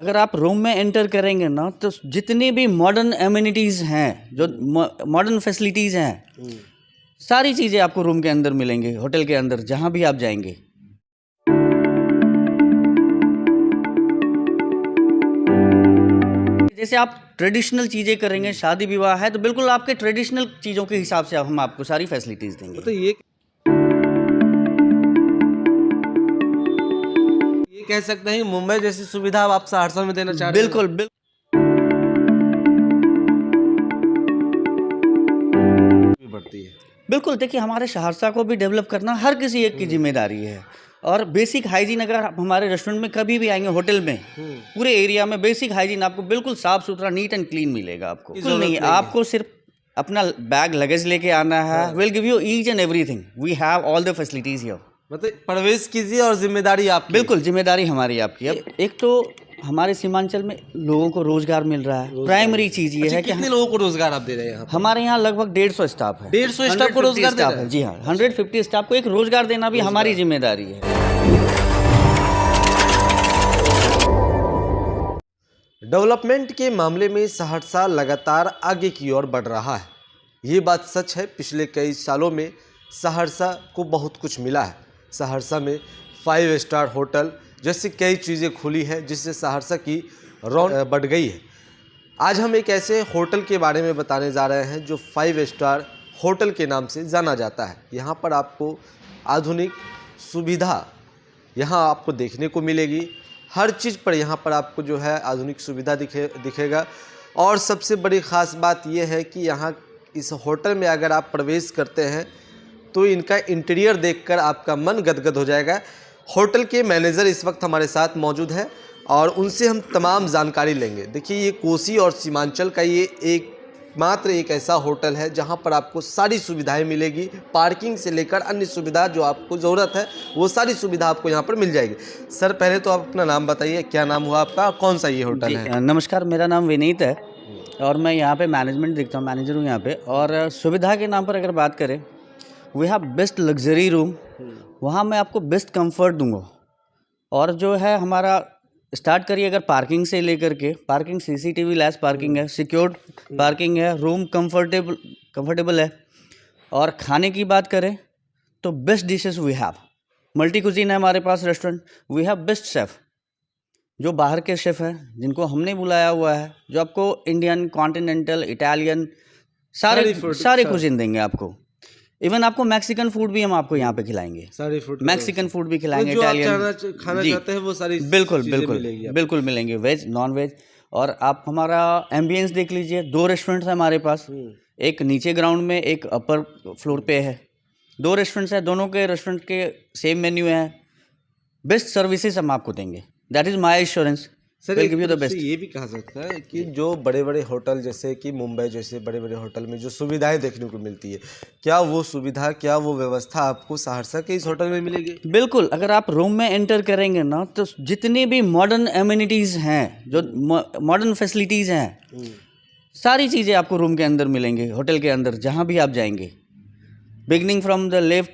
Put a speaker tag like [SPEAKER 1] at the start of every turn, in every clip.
[SPEAKER 1] अगर आप रूम में एंटर करेंगे ना तो जितनी भी मॉडर्न एमिनिटीज़ हैं, जो मॉडर्न फैसिलिटीज़ हैं, सारी चीज़ें आपको रूम के अंदर मिलेंगी, होटल के अंदर जहाँ भी आप जाएंगे। जैसे आप ट्रेडिशनल चीज़ें करेंगे, शादी विवाह है तो बिल्कुल आपके ट्रेडिशनल चीज़ों के हिसाब से हम आपको सारी फैसिलिटीज़ देंगे।
[SPEAKER 2] तो ये कह सकते हैं मुंबई जैसी सुविधा अब आप सहरसा में देना चाह रहे हैं?
[SPEAKER 1] बिल्कुल बिल्कुल
[SPEAKER 2] बढ़ती है।
[SPEAKER 1] बिल्कुल देखिए, हमारे सहरसा को भी डेवलप करना हर किसी एक की जिम्मेदारी है। और बेसिक हाइजीन, अगर आप हमारे रेस्टोरेंट में कभी भी आएंगे, होटल में पूरे एरिया में बेसिक हाइजीन आपको बिल्कुल साफ सुथरा, नीट एंड क्लीन मिलेगा। आपको बिल्कुल नहीं, आपको सिर्फ अपना बैग लगेज लेके आना है। Will give you each and everything, we have all the facilities here.
[SPEAKER 2] मतलब प्रवेश कीजिए और जिम्मेदारी आपकी।
[SPEAKER 1] बिल्कुल जिम्मेदारी हमारी आपकी। अब एक तो हमारे सीमांचल में लोगों को रोजगार मिल रहा है, प्राइमरी चीज ये है कि
[SPEAKER 2] कितने लोगों को रोजगार आप दे रहे हैं यहाँ?
[SPEAKER 1] हमारे यहाँ लगभग 150 स्टाफ है।
[SPEAKER 2] 150 स्टाफ को रोजगार दे रहे हैं?
[SPEAKER 1] जी हाँ, 150 स्टाफ को एक रोजगार देना भी हमारी जिम्मेदारी है।
[SPEAKER 2] डेवलपमेंट के मामले में सहरसा लगातार आगे की ओर बढ़ रहा है। ये बात सच है, पिछले कई सालों में सहरसा को बहुत कुछ मिला है। सहरसा में 5 स्टार होटल जैसी कई चीज़ें खुली हैं जिससे सहरसा की रौनक बढ़ गई है। आज हम एक ऐसे होटल के बारे में बताने जा रहे हैं जो 5 स्टार होटल के नाम से जाना जाता है। यहाँ पर आपको आधुनिक सुविधा यहाँ आपको देखने को मिलेगी। हर चीज़ पर यहाँ पर आपको जो है आधुनिक सुविधा दिखेगा। और सबसे बड़ी ख़ास बात यह है कि यहाँ इस होटल में अगर आप प्रवेश करते हैं तो इनका इंटीरियर देखकर आपका मन गदगद हो जाएगा। होटल के मैनेजर इस वक्त हमारे साथ मौजूद हैं और उनसे हम तमाम जानकारी लेंगे। देखिए, ये कोसी और सीमांचल का ये एक ऐसा होटल है जहां पर आपको सारी सुविधाएं मिलेगी। पार्किंग से लेकर अन्य सुविधा जो आपको ज़रूरत है वो सारी सुविधा आपको यहां पर मिल जाएगी। सर, पहले तो आप अपना नाम बताइए, क्या नाम हुआ आपका, कौन सा ये होटल है?
[SPEAKER 1] नमस्कार, मेरा नाम विनीत है और मैं यहाँ पे मैनेजमेंट देखता हूँ, मैनेजर हूँ यहाँ पे। और सुविधा के नाम पर अगर बात करें, we have best luxury room, वहाँ मैं आपको बेस्ट कंफर्ट दूंगा। और जो है हमारा स्टार्ट करिए अगर पार्किंग से लेकर के, पार्किंग सीसीटीवी लेस पार्किंग है, सिक्योर्ड पार्किंग है, रूम कंफर्टेबल है। और खाने की बात करें तो best dishes we have, multi cuisine है हमारे पास restaurant. We have best chef, जो बाहर के शेफ़ हैं जिनको हमने बुलाया हुआ है, जो आपको इंडियन, कॉन्टिनेंटल, इटालियन सारे कुजीन देंगे आपको। इवन आपको मैक्सिकन फूड भी हम आपको यहाँ पे खिलाएंगे,
[SPEAKER 2] सारी फूड,
[SPEAKER 1] मैक्सिकन फूड भी खिलाएंगे,
[SPEAKER 2] जो
[SPEAKER 1] इटालियन
[SPEAKER 2] खाना चाहते हैं वो सारी
[SPEAKER 1] बिल्कुल मिलेंगे, वेज नॉन वेज। और आप हमारा एम्बियंस देख लीजिए, 2 रेस्टोरेंट्स हैं हमारे पास, एक नीचे ग्राउंड में, एक अपर फ्लोर पे है। 2 रेस्टोरेंट्स हैं, दोनों के रेस्टोरेंट के सेम मेन्यू है। बेस्ट सर्विसेज हम आपको देंगे, that is my assurance.
[SPEAKER 2] Sir, ये भी कहा सकता है कि जो बड़े बड़े होटल जैसे कि मुंबई जैसे बड़े बड़े होटल में जो सुविधाएं देखने को मिलती है, क्या वो सुविधा, क्या वो व्यवस्था आपको सहरसा के इस होटल में मिलेगी?
[SPEAKER 1] बिल्कुल, अगर आप रूम में एंटर करेंगे ना तो जितनी भी मॉडर्न एमिनिटीज़ हैं, जो मॉडर्न फैसिलिटीज़ हैं, सारी चीज़ें आपको रूम के अंदर मिलेंगी, होटल के अंदर जहाँ भी आप जाएंगे। Beginning from the lift,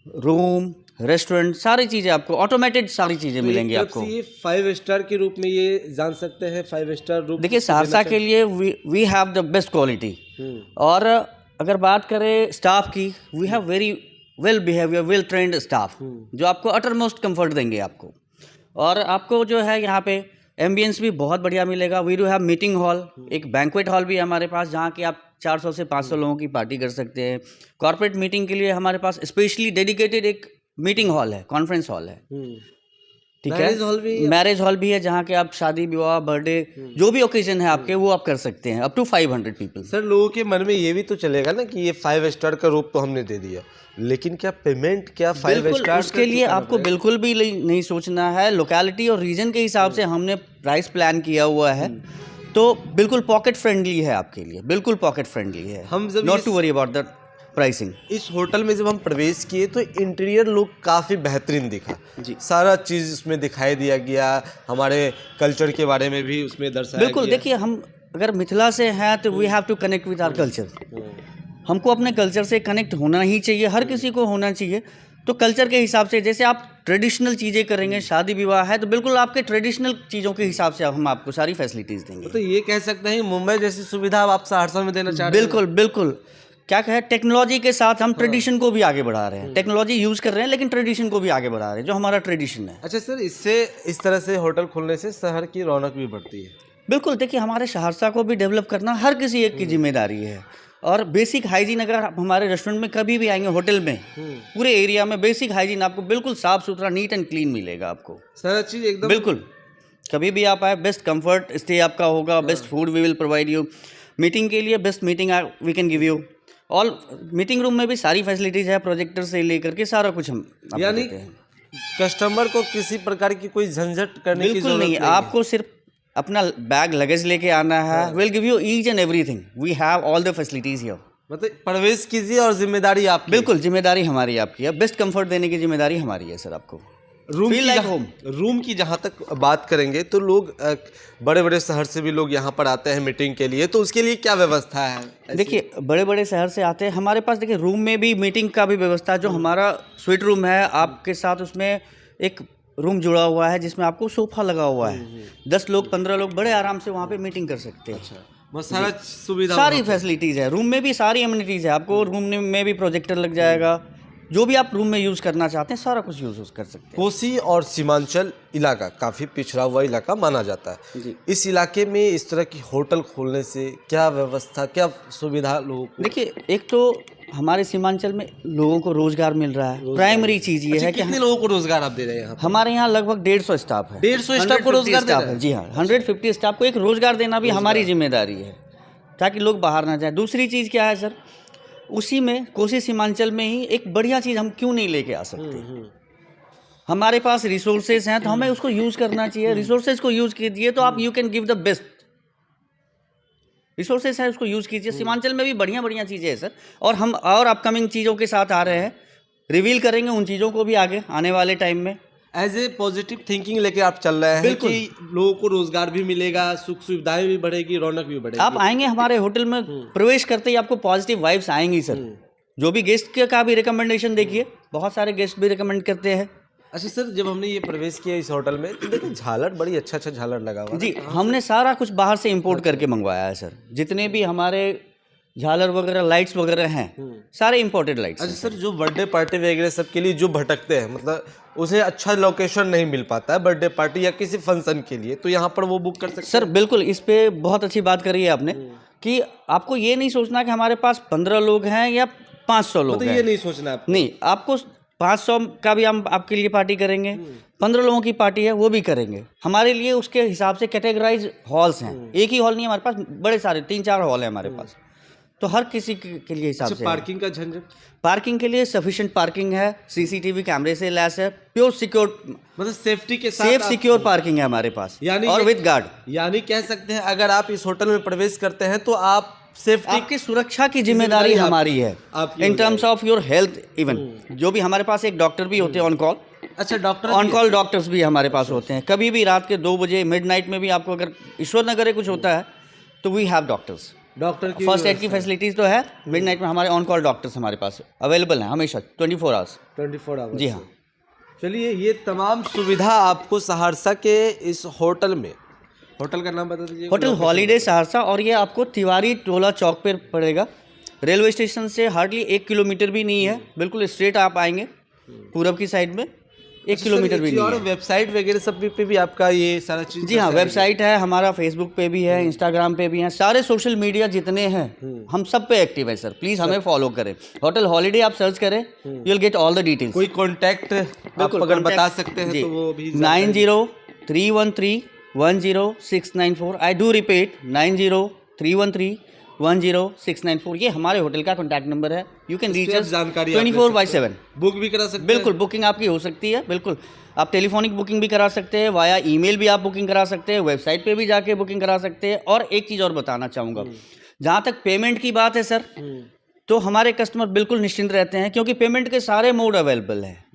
[SPEAKER 1] room, restaurant, सारी चीज़ें आपको ऑटोमेटेड सारी चीज़ें मिलेंगी आपको।
[SPEAKER 2] ये 5 स्टार के रूप में ये जान सकते हैं, 5 स्टार रूप।
[SPEAKER 1] देखिए, सहरसा के लिए we have the best quality. और अगर बात करें स्टाफ की, we have very well behaviour, well trained staff, जो आपको अटर मोस्ट कम्फर्ट देंगे आपको। और आपको जो है यहाँ पे एम्बियंस भी बहुत बढ़िया मिलेगा। We do have meeting hall, एक बैंक्वेट हॉल भी है हमारे पास, जहाँ की आप 400 से 500 लोगों की पार्टी कर सकते हैं। कॉर्पोरेट मीटिंग के लिए हमारे पास स्पेशली डेडिकेटेड एक मीटिंग हॉल है, कॉन्फ्रेंस हॉल है, ठीक है। मैरिज हॉल भी है जहाँ के आप शादी विवाह, बर्थडे, जो भी ओकेजन है आपके, वो आप कर सकते हैं, अप टू 500 पीपल।
[SPEAKER 2] सर, लोगों के मन में ये भी तो चलेगा ना कि ये 5 स्टार का रूप तो हमने दे दिया, लेकिन क्या पेमेंट, क्या 5 स्टार?
[SPEAKER 1] उसके लिए आपको बिल्कुल भी नहीं सोचना है। लोकेलिटी और रीजन के हिसाब से हमने प्राइस प्लान किया हुआ है, तो बिल्कुल पॉकेट फ्रेंडली है आपके लिए, बिल्कुल पॉकेट फ्रेंडली है।
[SPEAKER 2] हम जब
[SPEAKER 1] not to worry about the pricing.
[SPEAKER 2] इस होटल में जब हम प्रवेश किए तो इंटीरियर लुक काफ़ी बेहतरीन दिखा जी, सारा चीज़ उसमें दिखाई दिया गया, हमारे कल्चर के बारे में भी उसमें दर्शाया
[SPEAKER 1] बिल्कुल
[SPEAKER 2] गया।
[SPEAKER 1] देखिए, हम अगर मिथिला से हैं तो we have to connect with our culture. हमको अपने कल्चर से कनेक्ट होना ही चाहिए, हर किसी को होना चाहिए। तो कल्चर के हिसाब से, जैसे आप ट्रेडिशनल चीज़ें करेंगे, शादी विवाह है तो बिल्कुल आपके ट्रेडिशनल चीज़ों के हिसाब से हम आपको सारी फैसिलिटीज़ देंगे।
[SPEAKER 2] तो ये कह सकते हैं मुंबई जैसी सुविधा आप सहरसा में देना चाह रहे हैं?
[SPEAKER 1] बिल्कुल बिल्कुल। क्या कहे, टेक्नोलॉजी के साथ हम ट्रेडिशन को भी आगे बढ़ा रहे हैं। टेक्नोलॉजी यूज़ कर रहे हैं लेकिन ट्रेडिशन को भी आगे बढ़ा रहे हैं, जो हमारा ट्रेडिशन है।
[SPEAKER 2] अच्छा सर, इससे इस तरह से होटल खोलने से शहर की रौनक भी बढ़ती है।
[SPEAKER 1] बिल्कुल, देखिए हमारे सहरसा को भी डेवलप करना हर किसी एक की जिम्मेदारी है। और बेसिक हाइजीन, अगर आप हमारे रेस्टोरेंट में कभी भी आएंगे, होटल में पूरे एरिया में बेसिक हाइजीन आपको बिल्कुल साफ़ सुथरा, नीट एंड क्लीन मिलेगा आपको।
[SPEAKER 2] सारा चीज़ एकदम
[SPEAKER 1] बिल्कुल, कभी भी आप आए, बेस्ट कंफर्ट स्टे आपका होगा, best food we will provide you. Meeting के लिए best meeting we can give you. All meeting room में भी सारी फैसिलिटीज़ है, प्रोजेक्टर से लेकर के सारा कुछ हम आपको
[SPEAKER 2] यानी
[SPEAKER 1] देते हैं।
[SPEAKER 2] कस्टमर को किसी प्रकार की कोई झंझट करने की
[SPEAKER 1] बिल्कुल
[SPEAKER 2] जरूरत
[SPEAKER 1] नहीं, आपको सिर्फ अपना बैग लगेज लेके आना है। Will give you each and everything, we have all the facilities here.
[SPEAKER 2] मतलब प्रवेश कीजिए और जिम्मेदारी आपकी।
[SPEAKER 1] बिल्कुल, जिम्मेदारी हमारी आपकी है, बेस्ट कंफर्ट देने की जिम्मेदारी हमारी है सर आपको।
[SPEAKER 2] रूम
[SPEAKER 1] Feel
[SPEAKER 2] की
[SPEAKER 1] like
[SPEAKER 2] जहाँ-
[SPEAKER 1] home।
[SPEAKER 2] रूम की जहाँ तक बात करेंगे तो लोग बड़े बड़े शहर से भी लोग यहाँ पर आते हैं मीटिंग के लिए, तो उसके लिए क्या व्यवस्था है?
[SPEAKER 1] देखिए बड़े बड़े शहर से आते हैं हमारे पास। देखिए रूम में भी मीटिंग का भी व्यवस्था है। जो हमारा स्वीट रूम है आपके साथ, उसमें एक रूम जुड़ा हुआ है जिसमें आपको सोफा लगा हुआ है। 10 लोग 15 लोग बड़े आराम से वहाँ पे मीटिंग कर सकते हैं।
[SPEAKER 2] बस सारा सुविधा
[SPEAKER 1] सारी फैसिलिटीज़ है रूम में भी, सारी एमिनिटीज़ है आपको। रूम में भी प्रोजेक्टर लग जाएगा, जो भी आप रूम में यूज़ करना चाहते हैं सारा कुछ यूज़ कर सकते हैं।
[SPEAKER 2] कोसी और सीमांचल इलाका काफ़ी पिछड़ा हुआ इलाका माना जाता है।
[SPEAKER 1] जी।
[SPEAKER 2] इस इलाके में इस तरह की होटल खोलने से क्या व्यवस्था, क्या सुविधा लोगों को?
[SPEAKER 1] देखिए एक तो हमारे सीमांचल में लोगों को रोजगार मिल रहा है। प्राइमरी चीज़ ये है कि
[SPEAKER 2] कितने लोगों को रोजगार आप दे रहे हैं यहाँ?
[SPEAKER 1] हमारे यहाँ लगभग 150 स्टाफ है।
[SPEAKER 2] 150 स्टाफ को
[SPEAKER 1] 150
[SPEAKER 2] रोजगार दे
[SPEAKER 1] स्टाफ
[SPEAKER 2] रहे हैं?
[SPEAKER 1] जी हाँ, 150 स्टाफ को एक रोजगार देना भी हमारी जिम्मेदारी है, ताकि लोग बाहर ना जाए। दूसरी चीज़ क्या है सर, उसी में कोसी सीमांचल में ही एक बढ़िया चीज़ हम क्यों नहीं लेके आ सकते? हमारे पास रिसोर्सेज हैं तो हमें उसको यूज़ करना चाहिए। रिसोर्सेज को यूज़ कीजिए तो आप you can give the best. Resources है उसको यूज़ कीजिए। सीमांचल में भी बढ़िया बढ़िया चीज़ें हैं सर, और हम और अपकमिंग चीज़ों के साथ आ रहे हैं, रिवील करेंगे उन चीज़ों को भी आगे आने वाले टाइम में।
[SPEAKER 2] एज ए पॉजिटिव थिंकिंग लेके आप चल रहे हैं
[SPEAKER 1] बिल्कुल।
[SPEAKER 2] कि लोगों को रोजगार भी मिलेगा, सुख सुविधाएं भी बढ़ेगी, रौनक भी बढ़ेगी।
[SPEAKER 1] आप आएंगे हमारे होटल में, प्रवेश करते ही आपको पॉजिटिव वाइब्स आएंगी सर। जो भी गेस्ट का भी रिकमेंडेशन देखिए, बहुत सारे गेस्ट भी रिकमेंड करते हैं।
[SPEAKER 2] अच्छा सर, जब हमने ये प्रवेश किया इस होटल में तो देखिए झालर, बड़ी अच्छा अच्छा झालर लगा हुआ है।
[SPEAKER 1] जी, हमने सारा कुछ बाहर से इंपोर्ट करके मंगवाया है सर। जितने भी हमारे झालर वगैरह, लाइट्स वगैरह हैं, सारे इंपोर्टेड लाइट्स
[SPEAKER 2] अच्छा
[SPEAKER 1] हैं।
[SPEAKER 2] सर, जो बर्थडे पार्टी वगैरह सबके लिए जो भटकते हैं, मतलब उसे अच्छा लोकेशन नहीं मिल पाता है बर्थडे पार्टी या किसी फंक्शन के लिए, तो यहाँ पर वो बुक कर सकते
[SPEAKER 1] सर बिल्कुल, इस पे बहुत अच्छी बात करी है आपने कि आपको ये नहीं सोचना कि हमारे पास 15 लोग हैं या 500 लोग
[SPEAKER 2] तो
[SPEAKER 1] हैं।
[SPEAKER 2] ये नहीं सोचना आप।
[SPEAKER 1] नहीं, आपको 500 का भी हम आपके लिए पार्टी करेंगे, 15 लोगों की पार्टी है वो भी करेंगे। हमारे लिए उसके हिसाब से कैटेगराइज हॉल्स हैं। एक ही हॉल नहीं है हमारे पास, बड़े सारे 3-4 हॉल हैं हमारे पास, तो हर किसी के लिए हिसाब से है।
[SPEAKER 2] पार्किंग का झंझट?
[SPEAKER 1] पार्किंग के लिए सफिशिएंट पार्किंग है, सीसीटीवी कैमरे से लैस है, प्योर सिक्योर,
[SPEAKER 2] मतलब सेफ्टी के साथ
[SPEAKER 1] सेफ
[SPEAKER 2] आप-
[SPEAKER 1] सिक्योर पार्किंग है हमारे पास,
[SPEAKER 2] यानी
[SPEAKER 1] और
[SPEAKER 2] ये-
[SPEAKER 1] विद गार्ड।
[SPEAKER 2] यानी कह सकते हैं अगर आप इस होटल में प्रवेश करते हैं तो आप सेफ्टी
[SPEAKER 1] आपकी सुरक्षा की जिम्मेदारी हमारी है,
[SPEAKER 2] आपकी
[SPEAKER 1] इन
[SPEAKER 2] हो
[SPEAKER 1] terms of your health. Even जो भी हमारे पास एक डॉक्टर भी होते हैं ऑन कॉल।
[SPEAKER 2] अच्छा, डॉक्टर
[SPEAKER 1] ऑन कॉल डॉक्टर्स भी हमारे पास होते हैं। कभी भी रात के 2 बजे मिडनाइट में भी आपको अगर ईश्वर नगर है कुछ होता है तो वी हैव डॉक्टर्स।
[SPEAKER 2] डॉक्टर की
[SPEAKER 1] फर्स्ट एड की फैसिलिटीज़ तो है। मिडनाइट में हमारे ऑन कॉल डॉक्टर्स हमारे पास अवेलेबल हैं हमेशा 24 आवर्स।
[SPEAKER 2] 24 आवर्स।
[SPEAKER 1] जी हाँ।
[SPEAKER 2] चलिए, ये तमाम सुविधा आपको सहरसा के इस होटल में, होटल का नाम बता दीजिए।
[SPEAKER 1] होटल हॉलीडे सहरसा, और ये आपको तिवारी टोला चौक पर पड़ेगा। रेलवे स्टेशन से हार्डली 1 किलोमीटर भी नहीं है, बिल्कुल स्ट्रेट आप आएंगे पूरब की साइड में, 1 किलोमीटर भी नहीं
[SPEAKER 2] और
[SPEAKER 1] है।
[SPEAKER 2] वेबसाइट वगैरह सब पे भी आपका ये सारा चीज?
[SPEAKER 1] जी हाँ, वेबसाइट है हमारा, फेसबुक पे भी है, इंस्टाग्राम पे भी है, सारे सोशल मीडिया जितने हैं हम सब पे एक्टिव है सर। प्लीज़ हमें फॉलो करें, होटल हॉलीडे आप सर्च करें, you will get all the details.
[SPEAKER 2] कोई कॉन्टैक्ट आप अगर बता सकते हैं तो वो भी
[SPEAKER 1] 9031310694। I do repeat 9031310694। ये हमारे होटल का कॉन्टैक्ट नंबर है। यू कैन रीच अस
[SPEAKER 2] जानकारी
[SPEAKER 1] 24/7।
[SPEAKER 2] बुक भी करा सकते
[SPEAKER 1] बिल्कुल, बुकिंग आपकी हो सकती है। बिल्कुल, आप टेलीफोनिक बुकिंग भी करा सकते हैं, वाया ईमेल भी आप बुकिंग करा सकते हैं, वेबसाइट पे भी जाके बुकिंग करा सकते हैं। और एक चीज़ और बताना चाहूँगा, जहाँ तक पेमेंट की बात है सर, तो हमारे कस्टमर बिल्कुल निश्चिंत रहते हैं, क्योंकि पेमेंट के सारे मोड अवेलेबल हैं।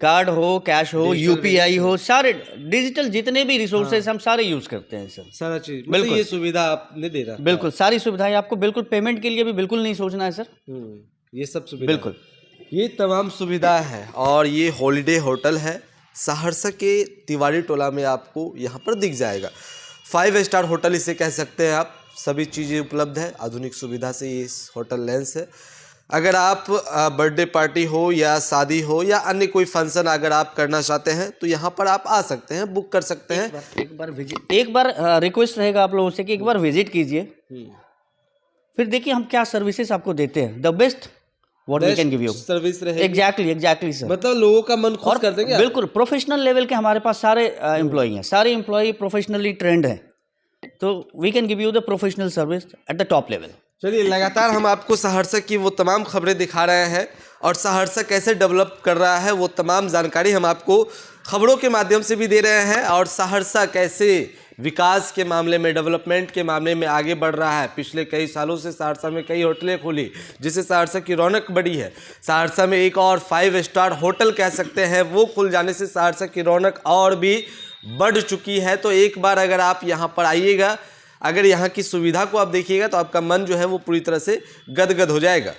[SPEAKER 1] कार्ड हो, कैश हो, यूपीआई हो, सारे डिजिटल जितने भी रिसोर्सेज हम सारे यूज़ करते हैं सर।
[SPEAKER 2] सारा चीज,
[SPEAKER 1] बिल्कुल।
[SPEAKER 2] ये सुविधा आपने दे रहा है।
[SPEAKER 1] बिल्कुल, सारी सुविधाएं आपको, बिल्कुल पेमेंट के लिए भी बिल्कुल नहीं सोचना है सर।
[SPEAKER 2] ये सब सुविधा
[SPEAKER 1] बिल्कुल।
[SPEAKER 2] ये तमाम सुविधा है और ये हॉलिडे होटल है सहरसा के तिवारी टोला में, आपको यहाँ पर दिख जाएगा। 5 स्टार होटल इसे कह सकते हैं आप, सभी चीज़ें उपलब्ध है, आधुनिक सुविधा से ये इस होटल लेंस है। अगर आप बर्थडे पार्टी हो या शादी हो या अन्य कोई फंक्शन अगर आप करना चाहते हैं तो यहाँ पर आप आ सकते हैं, बुक कर सकते हैं।
[SPEAKER 1] एक बार रिक्वेस्ट रहेगा आप लोगों से कि एक बार विजिट कीजिए, फिर देखिए हम क्या सर्विसेज आपको देते हैं, the best what we can give you
[SPEAKER 2] service रहेगी।
[SPEAKER 1] Exactly sir.
[SPEAKER 2] मतलब लोगों का मन खुश कर देंगे।
[SPEAKER 1] बिल्कुल प्रोफेशनल लेवल के हमारे पास सारे एम्प्लॉई हैं, सारे एम्प्लॉई प्रोफेशनली ट्रेंड हैं, तो we can give you the professional service at the top level.
[SPEAKER 2] चलिए, लगातार हम आपको सहरसा की वो तमाम खबरें दिखा रहे हैं और सहरसा कैसे डेवलप कर रहा है वो तमाम जानकारी हम आपको खबरों के माध्यम से भी दे रहे हैं, और सहरसा कैसे विकास के मामले में, डेवलपमेंट के मामले में आगे बढ़ रहा है। पिछले कई सालों से सहरसा में कई होटलें खुली जिससे सहरसा की रौनक बढ़ी है। सहरसा में एक और 5 स्टार होटल कह सकते हैं वो खुल जाने से सहरसा की रौनक और भी बढ़ चुकी है। तो एक बार अगर आप यहाँ पर आइएगा, अगर यहाँ की सुविधा को आप देखिएगा तो आपका मन जो है वो पूरी तरह से गदगद हो जाएगा।